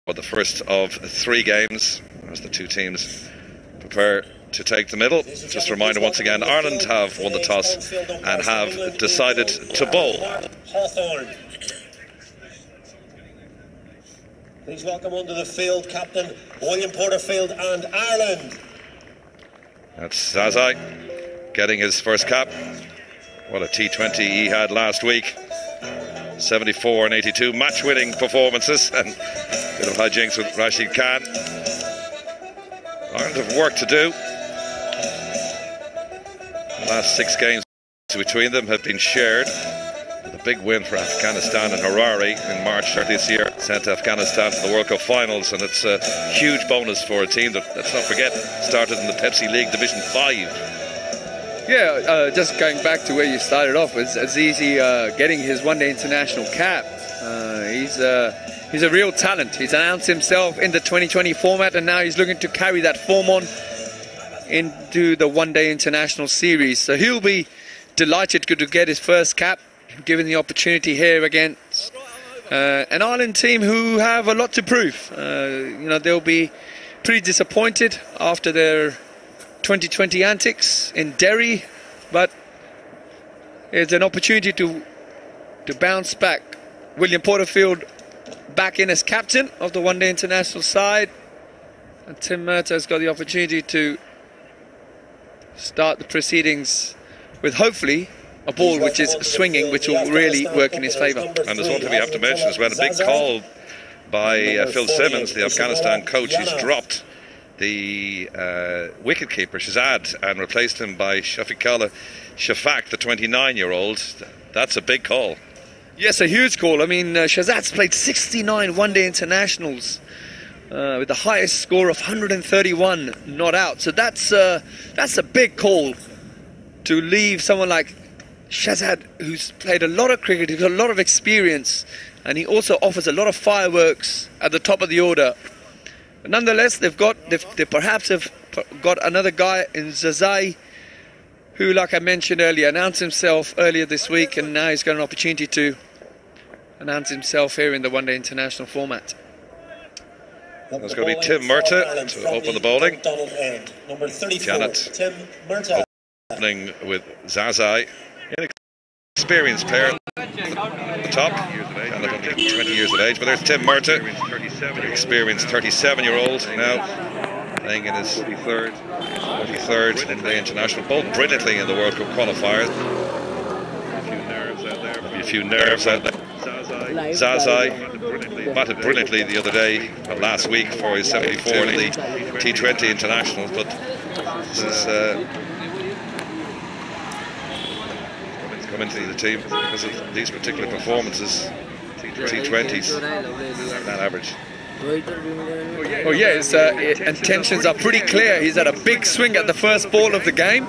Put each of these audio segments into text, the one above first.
for the first of 3 games as the two teams prepare to take the middle. Just a reminder once again, Ireland have won the toss and have decided to bowl. Please welcome onto the field Captain William Porterfield and Ireland. That's Zazai getting his first cap. What a T20 he had last week. 74 and 82 match-winning performances, and a bit of hijinks with Rashid Khan. Ireland have work to do. The last 6 games between them have been shared. The big win for Afghanistan in Harare in March this year sent Afghanistan to the World Cup finals, and it's a huge bonus for a team that, let's not forget, started in the Pepsi League Division 5. Yeah, just going back to where you started off, it's easy getting his one-day international cap. He's a real talent. He's announced himself in the 2020 format, and now he's looking to carry that form on into the one-day international series. So he'll be delighted to get his first cap, given the opportunity here against an Ireland team who have a lot to prove. They'll be pretty disappointed after their 2020 antics in Derry, but it's an opportunity to bounce back. William Porterfield back in as captain of the one-day international side, and Tim Murtagh has got the opportunity to start the proceedings with hopefully a ball which is swinging, which will really work in his favour. And there's one thing we have to mention as well, a big call by Phil Simmons, the Afghanistan coach, who's dropped the wicketkeeper Shahzad and replaced him by Shafiqullah Shafaq, the 29-year-old. That's a big call. Yes, a huge call. I mean, Shahzad's played 69 one-day internationals with the highest score of 131 not out. So that's a big call to leave someone like Shahzad, who's played a lot of cricket, who's got a lot of experience, and he also offers a lot of fireworks at the top of the order. But nonetheless, they perhaps have got another guy in Zazai, who, like I mentioned earlier, announced himself earlier this week, and now he's got an opportunity to announce himself here in the one-day international format. There's going to be Tim Murtagh to open the bowling. Number 34, Janet Tim Murtagh. Opening with Zazai. Inexperienced player at the top, and they're only 20 years of age, but there's Tim Murtagh, experienced 37-year-old now, playing in his 43rd in the international, bowled brilliantly in the World Cup qualifiers. A few nerves out there. Zazai batted brilliantly the other day, last week, for his 74 in the T20 internationals, but this is come into the team because of these particular performances. T20s, that average. Oh yeah, his intentions are pretty clear. He's had a big swing at the first ball of the game.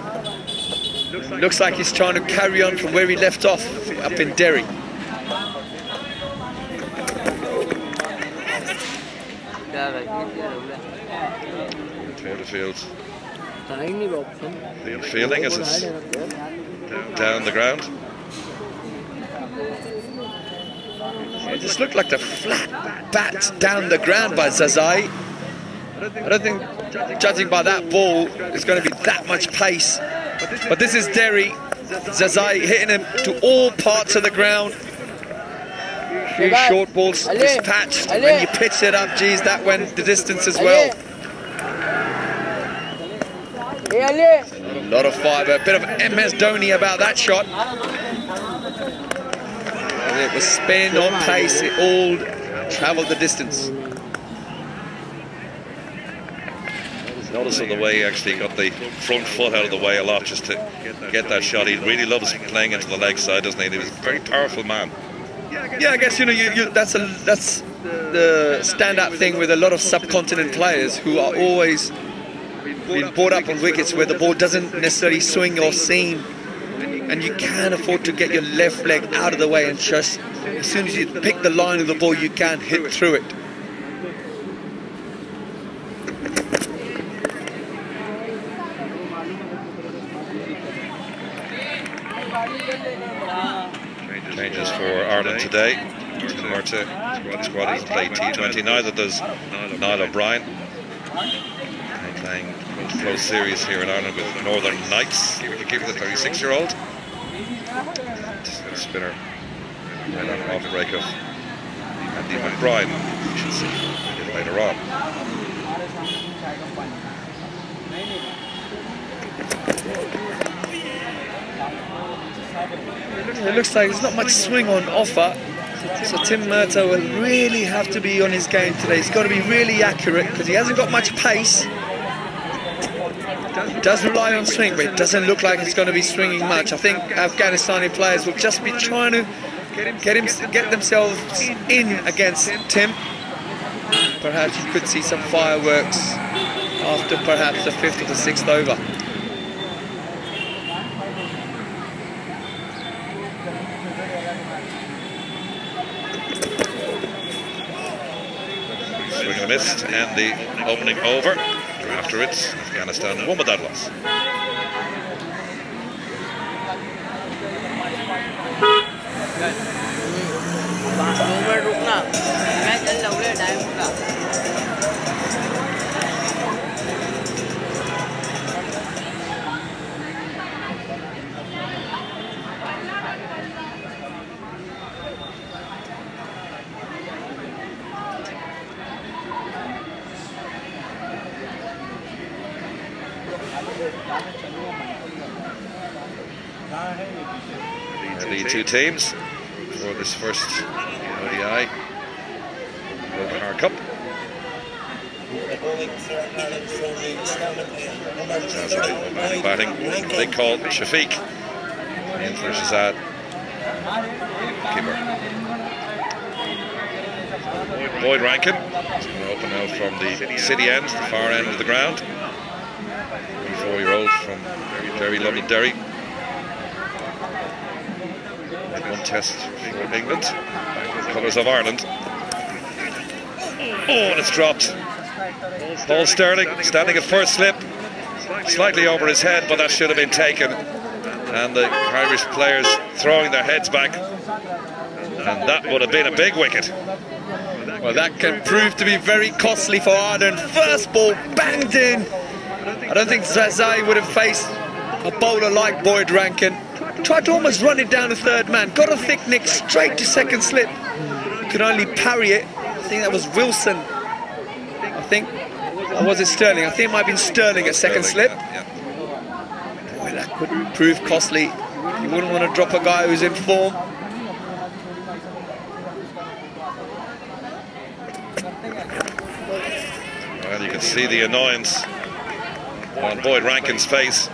Looks like he's trying to carry on from where he left off up in Derry. Porterfield fielding as it's down the ground. It just looked like a flat bat down the ground by Zazai. I don't think, judging by that ball, it's going to be that much pace. But this is Derry. Zazai hitting him to all parts of the ground. A few short balls dispatched. When you pitch it up, geez, that went the distance as well. A lot of fibre, a bit of MS Dhoni about that shot. It was spin on pace, it all travelled the distance. Notice on the way he actually got the front foot out of the way a lot just to get that shot. He really loves playing into the leg side, doesn't he? He was a very powerful man. Yeah, I guess that's the standout thing with a lot of subcontinent players who are always been brought up on wickets where the ball doesn't necessarily swing or seam, and you can't afford to get your left leg out of the way and just, as soon as you pick the line of the ball, you can hit through it. Changes for Ireland Ireland today. Tim Murtagh squad has played T20. Neither does Niall O'Brien. Playing close series here in Ireland with Northern Knights. The 36-year-old. Spinner. And on off break of Andy McBride. We should see a little later on. It looks like there's not much swing on offer, so Tim Murtagh will really have to be on his game today. He's got to be really accurate because he hasn't got much pace. He does rely on swing, but it doesn't look like it's going to be swinging much. I think Afghanistani players will just be trying to get themselves in against Tim. Perhaps you could see some fireworks after perhaps the 5th or the 6th over. Swing and a miss, and the opening over. After it, Afghanistan won with that loss. The two teams for this first ODI World Cup. Opening batting, big call, Shafiq. In for Shazad. Keeper. Boyd Rankin is going to open now from the city end, the far end of the ground. 24-year-old from very lovely Derry. One test for England, colours of Ireland. Oh, and it's dropped. Paul Sterling standing at first slip, slightly over his head, but that should have been taken. And the Irish players throwing their heads back, and that would have been a big wicket. Well, that can prove to be very costly for Ireland. First ball banged in. I don't think Zazai would have faced a bowler like Boyd Rankin. Tried to almost run it down the third man. Got a thick nick straight to second slip. Could only parry it. I think that was Wilson. I think, or was it Sterling? I think it might have been Sterling at second slip. Boy, that could prove costly. You wouldn't want to drop a guy who's in form. Well, you can see the annoyance on Boyd Rankin's face.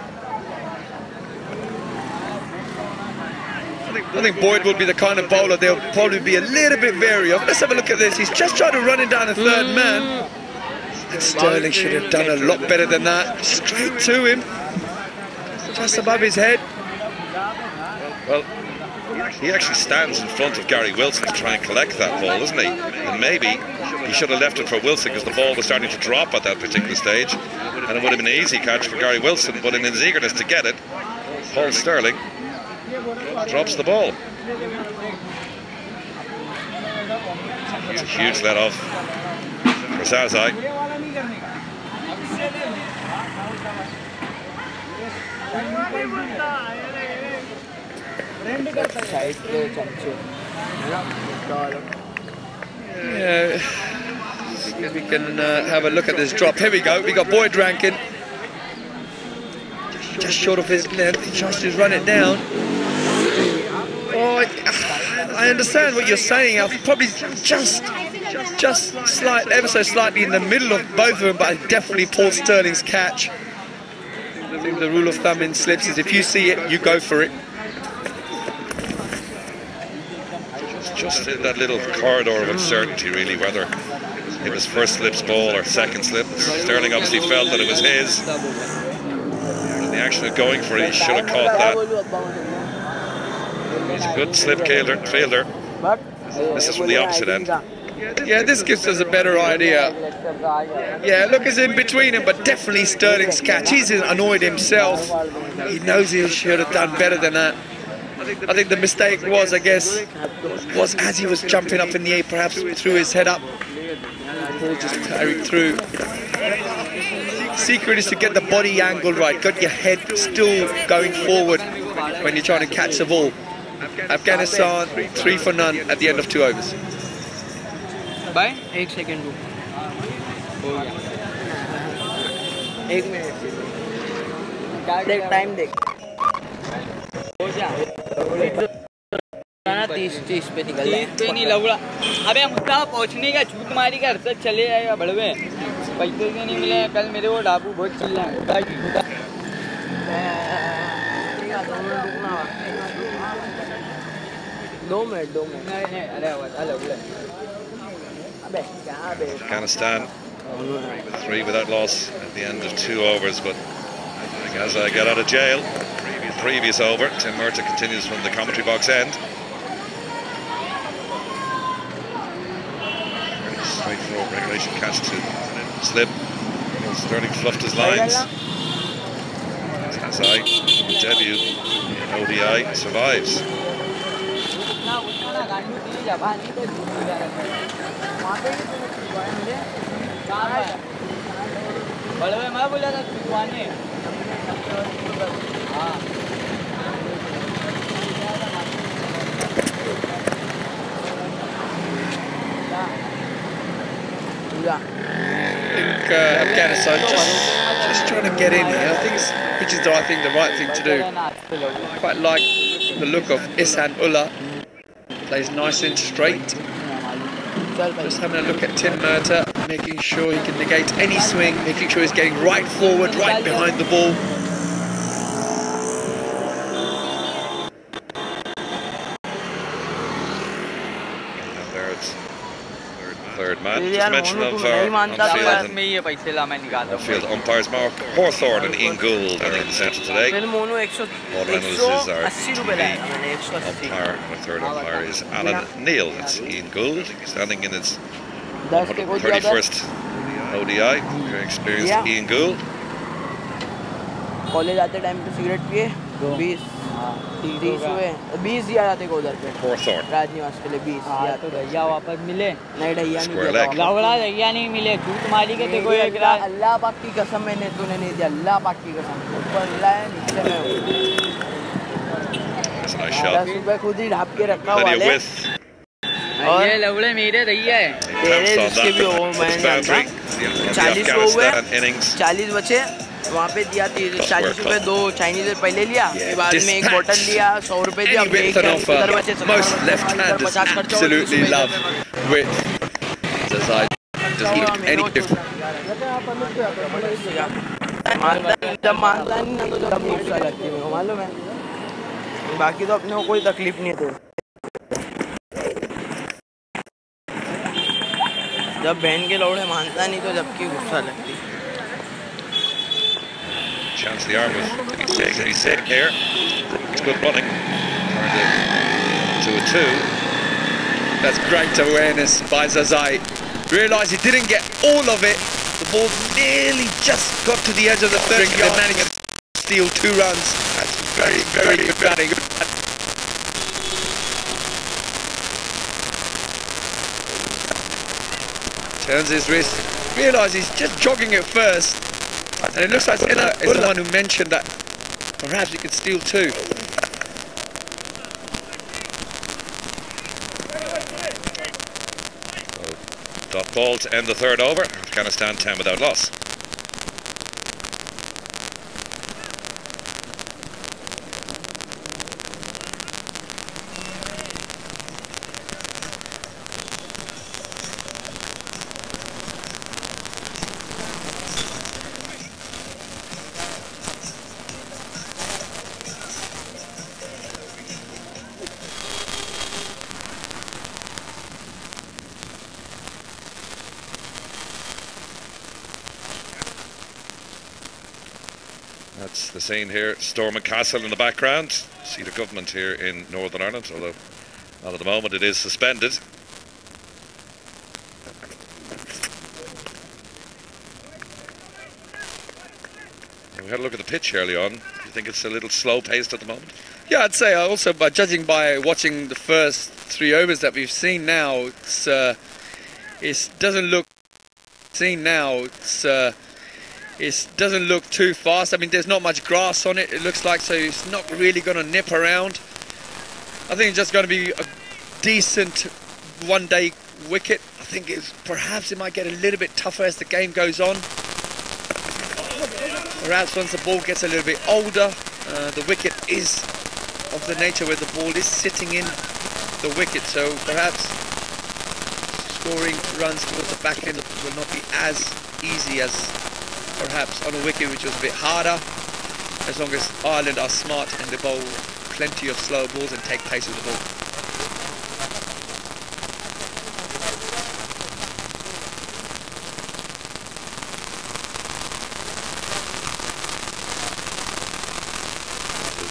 I think Boyd will be the kind of bowler they'll probably be a little bit wary of. Let's have a look at this. He's just trying to run it down the third man. And Sterling should have done a lot better than that. Straight to him. Just above his head. Well, he actually stands in front of Gary Wilson to try and collect that ball, doesn't he? And maybe he should have left it for Wilson because the ball was starting to drop at that particular stage. And it would have been an easy catch for Gary Wilson. But in his eagerness to get it, Paul Sterling drops the ball. It's a huge let off for Zazai. Yeah, we can have a look at this drop. Here we go. We got Boyd Rankin just short of his length. He tries to run it down. Oh, I understand what you're saying. I was probably just ever so slightly in the middle of both of them, but definitely Paul Sterling's catch. I think the rule of thumb in slips is if you see it, you go for it. Just in that little corridor of uncertainty, really, whether it was first slip's ball or second slip. Sterling obviously felt that it was his. In the action of going for it, he should have caught that. He's a good slip fielder. This is from the opposite end. Yeah, this gives us a better idea. Yeah, look, it's in between him, but definitely Sterling's catch. He's annoyed himself. He knows he should have done better than that. I think the mistake was, I guess, was as he was jumping up in the air, perhaps threw his head up. Ball just carried through. Secret is to get the body angle right, got your head still going forward when you're trying to catch the ball. Afghanistan 3 for none at the end of 2 overs. Bye. 1 second. हो गया 1 minute देख time देख हो गया ना 30 पे निकल 30 पे नहीं लवड़ा अबे मुस्ताफ पहुंचने का झूठ मारी का हरकत चले जाएगा बड़वे पैसे से नहीं मिले कल मेरे वो डाबू बहुत चिल्ला है 2 मिनट नहीं अरे Afghanistan 3 without loss at the end of 2 overs, but as I got out of jail, previous over, Tim Murtagh continues from the commentary box end. Straightforward regulation catch to slip. Sterling fluffed his lines. Zazai, debut in ODI, survives. मैं बोला था पिटवाने हाँ I think Afghanistan just trying to get in here. I think which is the right thing to do. Quite like the look of Ihsan Ullah. Plays nice and straight. Just having a look at Tim Murtagh, making sure he can negate any swing, making sure he's getting right forward, right behind the ball. And there it's third man. Just mention of our on-field umpires Mark Hawthorne and Ian Gould are in the centre today. Paul Reynolds is our TV umpire. Our third umpire is Alan Neal. That's Ian Gould, standing in his 131st ODI. Very experienced Ian Gould. College आते time पे cigarette पिए 20 हुए 20 दिया जाते को उधर पे राजनिवास के लिए 20 दिया तो भैया वापस मिले नहीं भैया नहीं दिया लवड़ा भैया नहीं मिले झूठ मारी के देखो एक अल्लाह पाक की कसम मैंने तूने नहीं दिया अल्लाह पाक की कसम ऊपर अल्लाह है नीचे मैं हूं 10 रुपए खुद ही ढाप के रखा हुआ है और ये लवड़े मेरे भैया है तेरे जिसके भी हो मैं जानता 40 को हुए 40 बचे वहाँ पे दिया 40 रुपए 2 चाइनीज पहले लिया बाद में एक बोतल लिया 100 रुपए दिया Most left-handers absolutely love with Zazai. Doesn't look any different. जब मानता नहीं ना तो जब गुस्सा लगती है मालूम है बाकी तो अपने को कोई तकलीफ नहीं है जब बहन के लौड़े मानता नहीं तो जबकि गुस्सा लगती Chance the arm with he's safe here. It's good running. Turned it to a 2. That's great awareness by Zazai. Realised he didn't get all of it. The ball nearly just got to the edge of the 30 yard. They managed to steal 2 runs. That's very, very good batting. Turns his wrist. Realised he's just jogging it first. And it looks like Ella is the one who mentioned that perhaps he could steal 2. Dot ball to end the third over. Afghanistan 10 without loss. That's the scene here, Stormont Castle in the background. Seat of government here in Northern Ireland, although not at the moment it is suspended. We had a look at the pitch early on. Do you think it's a little slow paced at the moment? Yeah, I'd say also, by judging by watching the first 3 overs that we've seen now, it doesn't look too fast. I mean, there's not much grass on it, it looks like, so it's not really going to nip around. I think it's just going to be a decent one-day wicket. I think perhaps it might get a little bit tougher as the game goes on. Perhaps once the ball gets a little bit older, the wicket is of the nature where the ball is sitting in the wicket, so perhaps scoring runs towards the back end will not be as easy as perhaps on a wicket which was a bit harder, as long as Ireland are smart and they bowl plenty of slow balls and take pace with the ball.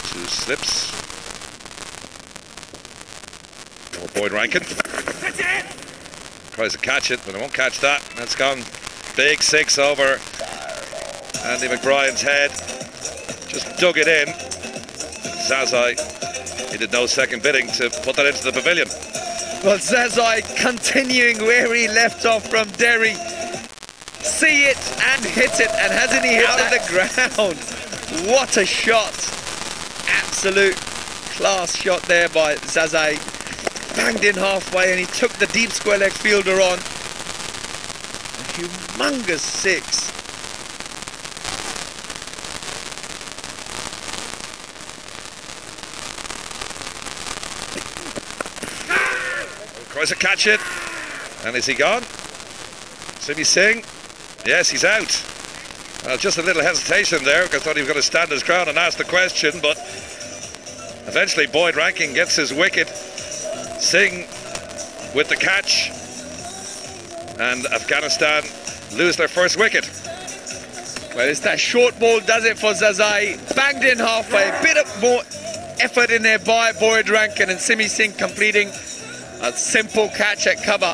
Two slips. Oh, Boyd Rankin tries to catch it, but it won't catch that. That's gone. Big 6 over Andy McBrien's head. Just dug it in. Zazai, he did no second bidding to put that into the pavilion. Well, Zazai continuing where he left off from Derry. See it and hit it, and hasn't he hit out of the ground? What a shot. Absolute class shot there by Zazai. Banged in halfway, and he took the deep square leg fielder on. A humongous 6. Tries to catch it, and is he gone? Simi Singh? Yes, he's out. Well, just a little hesitation there, because I thought he was going to stand his ground and ask the question, but eventually Boyd Rankin gets his wicket. Singh with the catch, and Afghanistan lose their first wicket. Well, it's that short ball does it for Zazai. Banged in halfway, a bit of more effort in there by Boyd Rankin, and Simi Singh completing a simple catch at cover.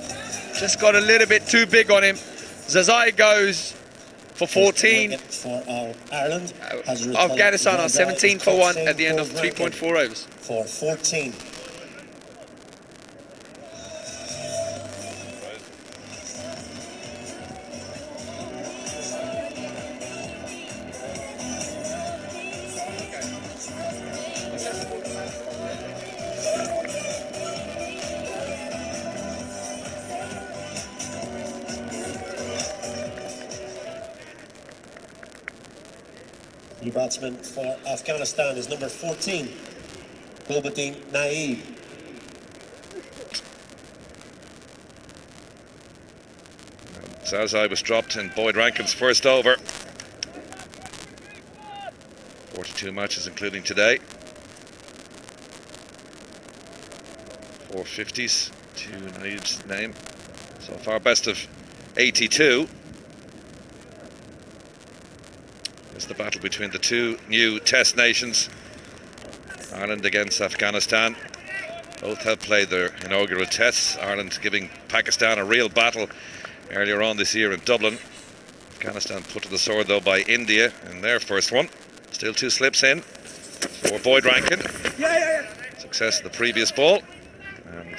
Just got a little bit too big on him. Zazai goes for 14. For Ireland. Afghanistan are 17 for 1 at the end of 3.4 overs. For 14. New batsman for Afghanistan is number 14, Gulbuddin Naeeb. Zazai was dropped in Boyd Rankin's first over. 42 matches including today. 4 50s to Naeeb's name. So far best of 82. It's the battle between the two new Test nations. Ireland against Afghanistan. Both have played their inaugural Tests. Ireland giving Pakistan a real battle earlier on this year in Dublin. Afghanistan put to the sword though by India in their first one. Still 2 slips in for Boyd Rankin. Success of the previous ball. And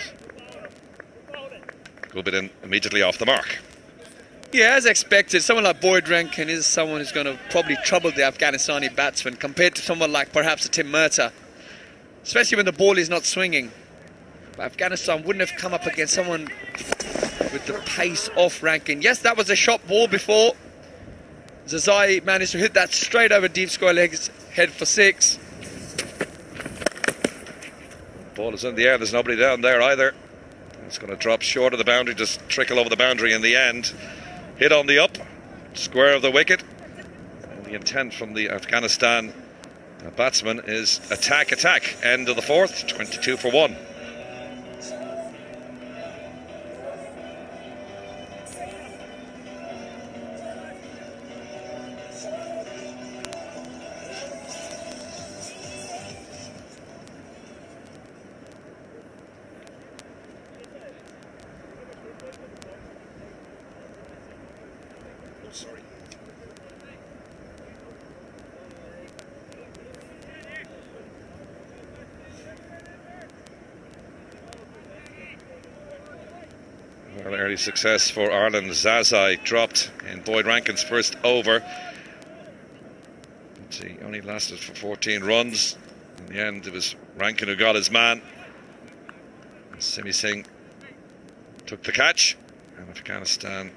Gulbuddin immediately off the mark. Yeah, as expected, someone like Boyd Rankin is someone who's going to probably trouble the Afghanistani batsman compared to someone like perhaps a Tim Murtagh, especially when the ball is not swinging. But Afghanistan wouldn't have come up against someone with the pace of Rankin. Yes, that was a shot ball before. Zazai managed to hit that straight over deep square legs, head for 6. Ball is in the air, there's nobody down there either. It's going to drop short of the boundary, just trickle over the boundary in the end. Hit on the up, square of the wicket. And the intent from the Afghanistan batsman is attack, attack. End of the 4th, 22 for 1. Sorry. Well, early success for Ireland. Zazai dropped in Boyd Rankin's first over. He only lasted for 14 runs. In the end, it was Rankin who got his man. Simi Singh took the catch. And Afghanistan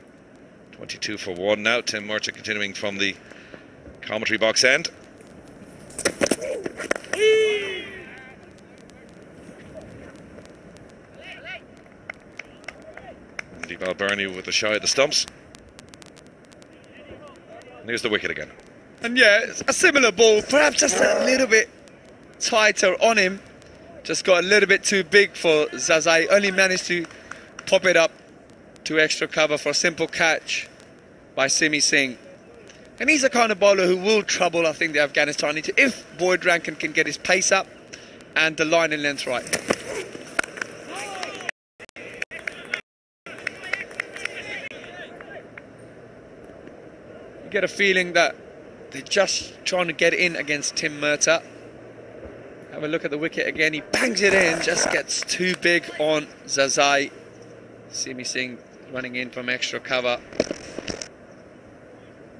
22 for 1 now. Tim Murtagh continuing from the commentary box end. Andy Balbirnie with the shy at the stumps. And here's the wicket again. And yeah, it's a similar ball, perhaps just a little bit tighter on him. Just got a little bit too big for Zazai. Only managed to pop it up to extra cover for a simple catch by Simi Singh. And he's the kind of bowler who will trouble, I think, the Afghanistani if Boyd Rankin can get his pace up and the line and length right. You get a feeling that they're just trying to get in against Tim Murtagh. Have a look at the wicket again. He bangs it in, just gets too big on Zazai. Simi Singh running in from extra cover.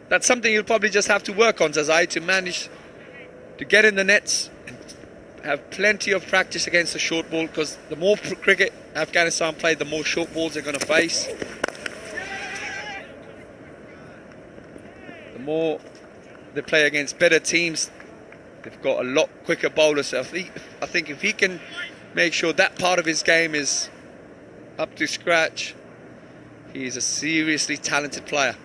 That's something you'll probably just have to work on, Zazai, to manage to get in the nets and have plenty of practice against the short ball, because the more cricket Afghanistan play, the more short balls they're going to face. The more they play against better teams, they've got a lot quicker bowlers. So I think if he can make sure that part of his game is up to scratch, he's a seriously talented player.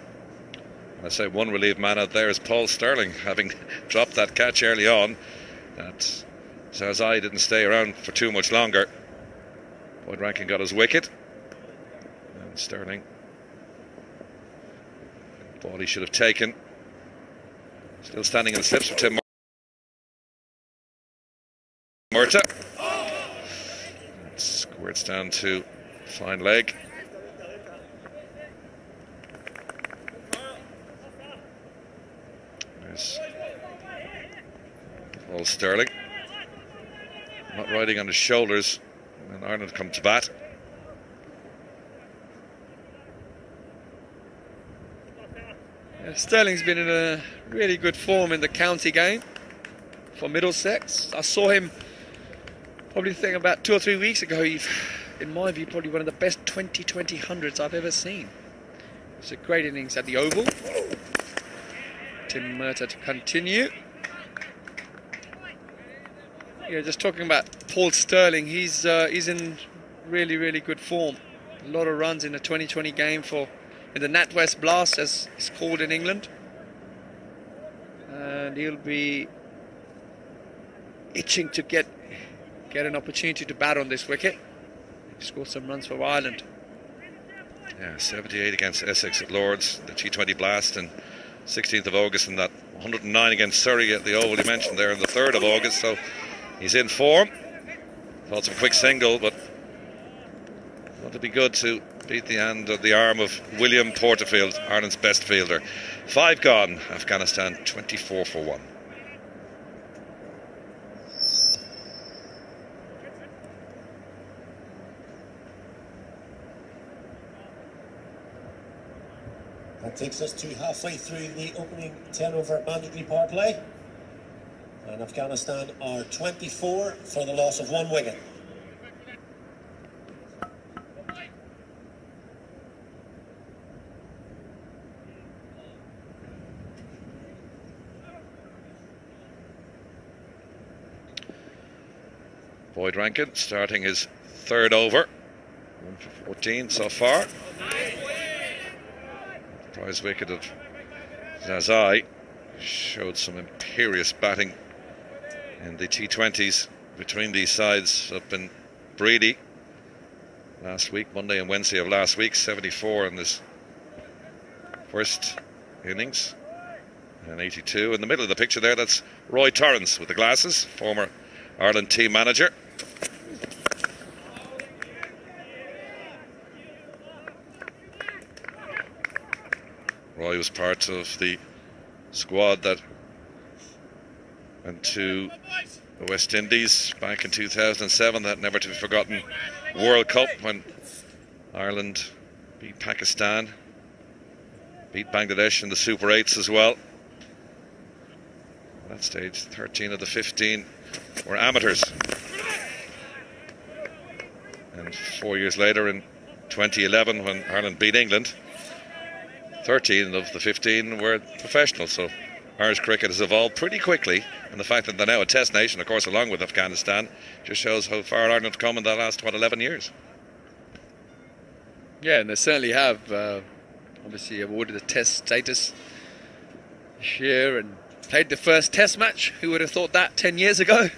I say one relieved man out there is Paul Sterling, having dropped that catch early on. That Zazai didn't stay around for too much longer. Boyd Rankin got his wicket, and Sterling, ball he should have taken. Still standing in the slips for Tim Murtagh. Squirts down to fine leg. There's Paul Sterling, not riding on his shoulders, and Ireland come to bat. Yeah, Sterling's been in a really good form in the county game for Middlesex. I saw him probably think about 2 or 3 weeks ago. He's, in my view, probably one of the best 20-20 hundreds I've ever seen. It's a great innings at the Oval. Tim Murtagh to continue. Yeah, just talking about Paul Sterling, he's in really good form. A lot of runs in the 2020 game in the NatWest Blast, as it's called in England. And he'll be itching to get an opportunity to bat on this wicket. Score some runs for Ireland. Yeah, 78 against Essex at Lords, the T20 Blast, and 16th of August, and that 109 against Surrey at the Oval you mentioned there on the 3rd of August. So he's in form. Thought some quick single, but thought it'd be good to beat the end of the arm of William Porterfield, Ireland's best fielder. 5 gone, Afghanistan 24 for 1. That takes us to halfway through the opening 10 over mandatory power play. And Afghanistan are 24 for the loss of 1 wicket. Boyd Rankin starting his 3rd over. 1 for 14 so far. Prize wicket of Zazai showed some imperious batting in the T20s between these sides up in Brady last week, Monday and Wednesday of last week. 74 in this first innings and 82. In the middle of the picture there, that's Roy Torrance with the glasses, former Ireland team manager. Roy was part of the squad that went to the West Indies back in 2007, that never to be forgotten World Cup, when Ireland beat Pakistan, beat Bangladesh in the Super 8s as well. At that stage, 13 of the 15 were amateurs. And 4 years later, in 2011, when Ireland beat England, 13 of the 15 were professional. So Irish cricket has evolved pretty quickly, and the fact that they're now a test nation, of course, along with Afghanistan, just shows how far Ireland have come in the last, 11 years. Yeah, and they certainly have obviously awarded the test status this year and played the first test match. Who would have thought that 10 years ago?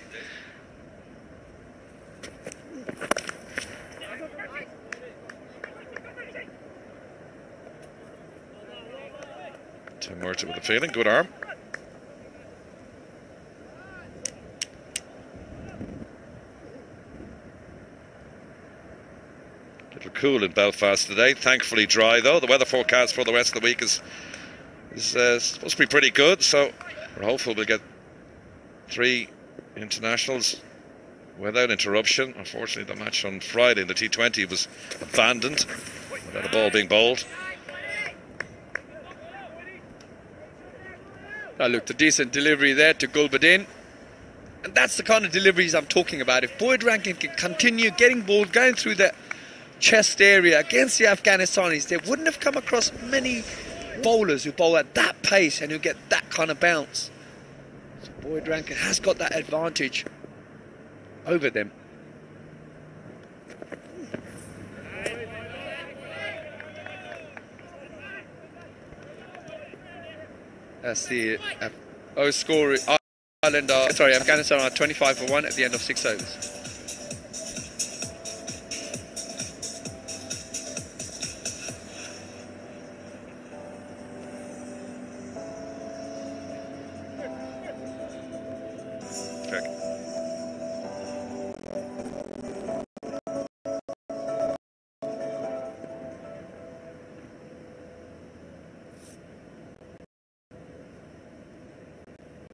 Tim Murtagh with the fielding, good arm. Little cool in Belfast today, thankfully dry though. The weather forecast for the rest of the week is supposed to be pretty good, so we're hopeful we'll get 3 internationals without interruption. Unfortunately, the match on Friday in the T20 was abandoned without a ball being bowled. That looked a decent delivery there to Gulbadin. And that's the kind of deliveries I'm talking about. If Boyd Rankin can continue getting balled, going through the chest area against the Afghanistanis, they wouldn't have come across many bowlers who bowl at that pace and who get that kind of bounce. So Boyd Rankin has got that advantage over them. That's the score. Afghanistan are 25 for 1 at the end of 6 overs. Okay.